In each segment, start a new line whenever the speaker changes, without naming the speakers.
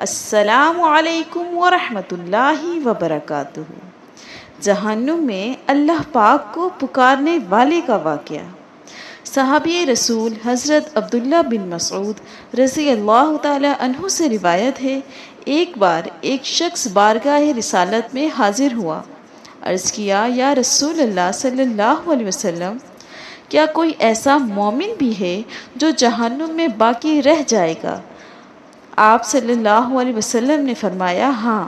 السلام علیکم ورحمۃ اللہ وبرکاتہ۔ جہنم میں اللہ پاک کو پکارنے والے کا واقعہ۔ صحابی رسول حضرت عبداللہ بن مسعود رضی اللہ تعالی عنہ سے روایت ہے، ایک بار ایک شخص بارگاہ رسالت میں حاضر ہوا۔ عرض کیا، یا رسول اللہ صلی اللہ علیہ وسلم، کیا کوئی ایسا مومن بھی ہے جو جہنم میں باقی رہ جائے گا؟ آپ صلی اللہ علیہ وسلم نے فرمایا، ہاں،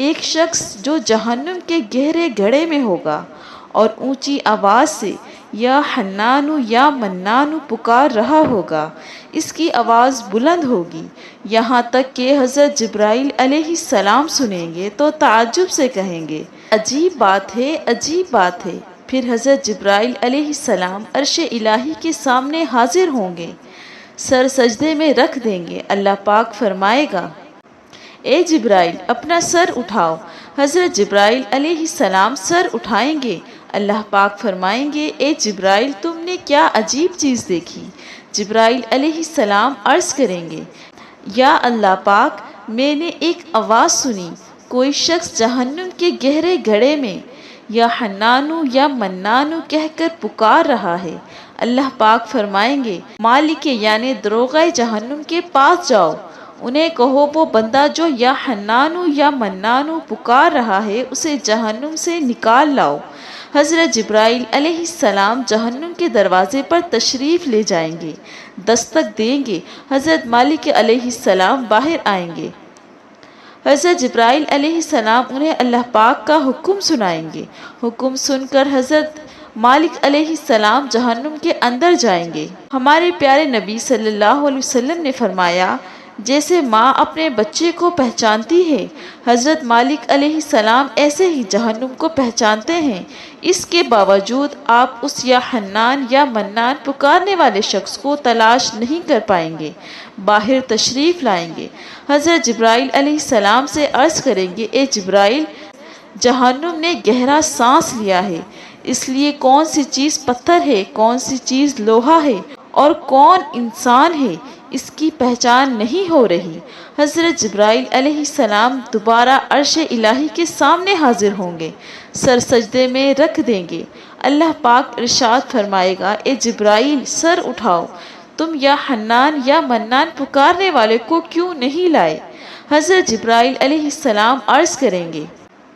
ایک شخص جو جہنم کے گہرے گڑھے میں ہوگا اور اونچی آواز سے یا حنانو یا منانو پکار رہا ہوگا۔ اس کی آواز بلند ہوگی، یہاں تک کہ حضرت جبرائیل علیہ السلام سنیں گے تو تعجب سے کہیں گے، عجیب بات ہے، عجیب بات ہے۔ پھر حضرت جبرائیل علیہ السلام عرش الہی کے سامنے حاضر ہوں گے، سر سجدے میں رکھ دیں گے۔ اللہ پاک فرمائے گا، اے جبرائیل اپنا سر اٹھاؤ۔ حضرت جبرائیل علیہ السلام سر اٹھائیں گے۔ اللہ پاک فرمائیں گے، اے جبرائیل تم نے کیا عجیب چیز دیکھی؟ جبرائیل علیہ السلام عرض کریں گے، یا اللہ پاک، میں نے ایک آواز سنی، کوئی شخص جہنم کے گہرے گڑھے میں یا حنانو یا منانو کہہ کر پکار رہا ہے۔ اللہ پاک فرمائیں گے، مالک یعنی دروغہ جہنم کے پاس جاؤ، انہیں کہو وہ بندہ جو یا حنانو یا منانو پکار رہا ہے اسے جہنم سے نکال لاؤ۔ حضرت جبرائیل علیہ السلام جہنم کے دروازے پر تشریف لے جائیں گے، دستک دیں گے، حضرت مالک علیہ السلام باہر آئیں گے۔ حضرت جبرائیل علیہ السلام انہیں اللہ پاک کا حکم سنائیں گے۔ حکم سن کر حضرت مالک علیہ السلام جہنم کے اندر جائیں گے۔ ہمارے پیارے نبی صلی اللہ علیہ وسلم نے فرمایا، جیسے ماں اپنے بچے کو پہچانتی ہے، حضرت مالک علیہ السلام ایسے ہی جہنم کو پہچانتے ہیں۔ اس کے باوجود آپ اس یا حنان یا منان پکارنے والے شخص کو تلاش نہیں کر پائیں گے، باہر تشریف لائیں گے۔ حضرت جبرائیل علیہ السلام سے عرض کریں گے، اے جبرائیل، جہنم نے گہرا سانس لیا ہے، اس لیے کون سی چیز پتھر ہے، کون سی چیز لوہا ہے اور کون انسان ہے، اس کی پہچان نہیں ہو رہی۔ حضرت جبرائیل علیہ السلام دوبارہ عرش الہی کے سامنے حاضر ہوں گے، سر سجدے میں رکھ دیں گے۔ اللہ پاک ارشاد فرمائے گا، اے جبرائیل سر اٹھاؤ، تم یا حنان یا منان پکارنے والے کو کیوں نہیں لائے؟ حضرت جبرائیل علیہ السلام عرض کریں گے،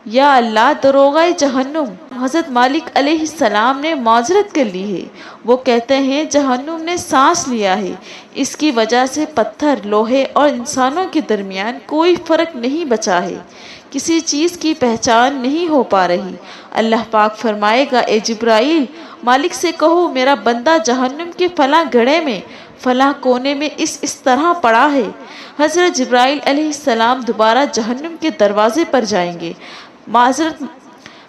یا اللہ، دروغہ جہنم حضرت مالک علیہ السلام نے معذرت کر لی ہے۔ وہ کہتے ہیں، جہنم نے سانس لیا ہے، اس کی وجہ سے پتھر، لوہے اور انسانوں کے درمیان کوئی فرق نہیں بچا ہے، کسی چیز کی پہچان نہیں ہو پا رہی۔ اللہ پاک فرمائے گا، اے جبرائیل، مالک سے کہو میرا بندہ جہنم کے فلاں گڑھے میں فلاں کونے میں اس طرح پڑا ہے۔ حضرت جبرائیل علیہ السلام دوبارہ جہنم کے دروازے پر جائیں گے،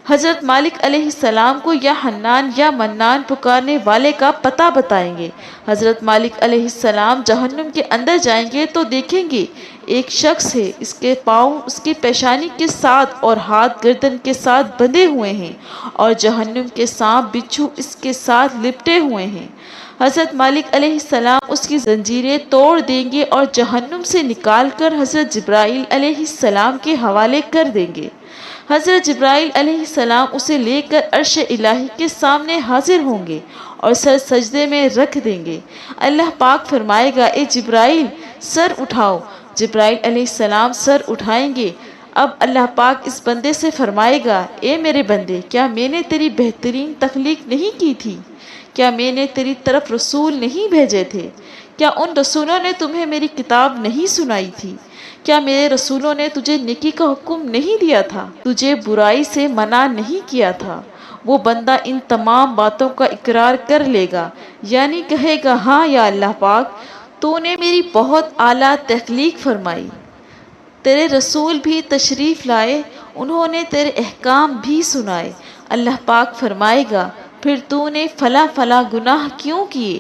حضرت مالک علیہ السلام کو یا حنان یا منان پکارنے والے کا پتہ بتائیں گے۔ حضرت مالک علیہ السلام جہنم کے اندر جائیں گے تو دیکھیں گے ایک شخص ہے، اس کے پاؤں اس کی پیشانی کے ساتھ اور ہاتھ گردن کے ساتھ بندھے ہوئے ہیں اور جہنم کے سانپ بچھو اس کے ساتھ لپٹے ہوئے ہیں۔ حضرت مالک علیہ السلام اس کی زنجیریں توڑ دیں گے اور جہنم سے نکال کر حضرت جبرائیل علیہ السلام کے حوالے کر دیں گے۔ حضرت جبرائیل علیہ السلام اسے لے کر عرش الہی کے سامنے حاضر ہوں گے اور سر سجدے میں رکھ دیں گے۔ اللہ پاک فرمائے گا، اے جبرائیل سر اٹھاؤ۔ جبرائیل علیہ السلام سر اٹھائیں گے۔ اب اللہ پاک اس بندے سے فرمائے گا، اے میرے بندے، کیا میں نے تیری بہترین تخلیق نہیں کی تھی؟ کیا میں نے تیری طرف رسول نہیں بھیجے تھے؟ کیا ان رسولوں نے تمہیں میری کتاب نہیں سنائی تھی؟ کیا میرے رسولوں نے تجھے نیکی کا حکم نہیں دیا تھا، تجھے برائی سے منع نہیں کیا تھا؟ وہ بندہ ان تمام باتوں کا اقرار کر لے گا، یعنی کہے گا، ہاں یا اللہ پاک، تو نے میری بہت اعلیٰ تخلیق فرمائی، تیرے رسول بھی تشریف لائے، انہوں نے تیرے احکام بھی سنائے۔ اللہ پاک فرمائے گا، پھر تو نے فلاں فلاں گناہ کیوں کیے؟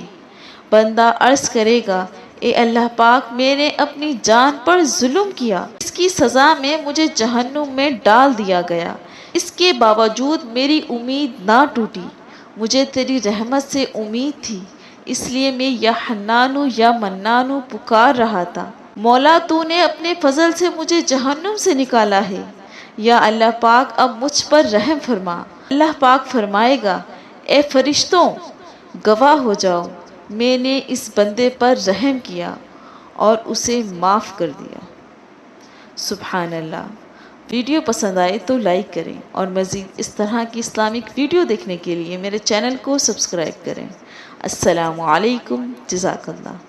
بندہ عرض کرے گا، اے اللہ پاک، میں نے اپنی جان پر ظلم کیا، اس کی سزا میں مجھے جہنم میں ڈال دیا گیا، اس کے باوجود میری امید نہ ٹوٹی، مجھے تیری رحمت سے امید تھی، اس لیے میں یا حنانو یا منانو پکار رہا تھا۔ مولا تو نے اپنے فضل سے مجھے جہنم سے نکالا ہے، یا اللہ پاک اب مجھ پر رحم فرما۔ اللہ پاک فرمائے گا اے فرشتوں گواہ ہو جاؤ، میں نے اس بندے پر رحم کیا اور اسے معاف کر دیا۔ سبحان اللہ۔ ویڈیو پسند آئے تو لائک کریں اور مزید اس طرح کی اسلامک ویڈیو دیکھنے کے لیے میرے چینل کو سبسکرائب کریں۔ السلام علیکم، جزاک اللہ۔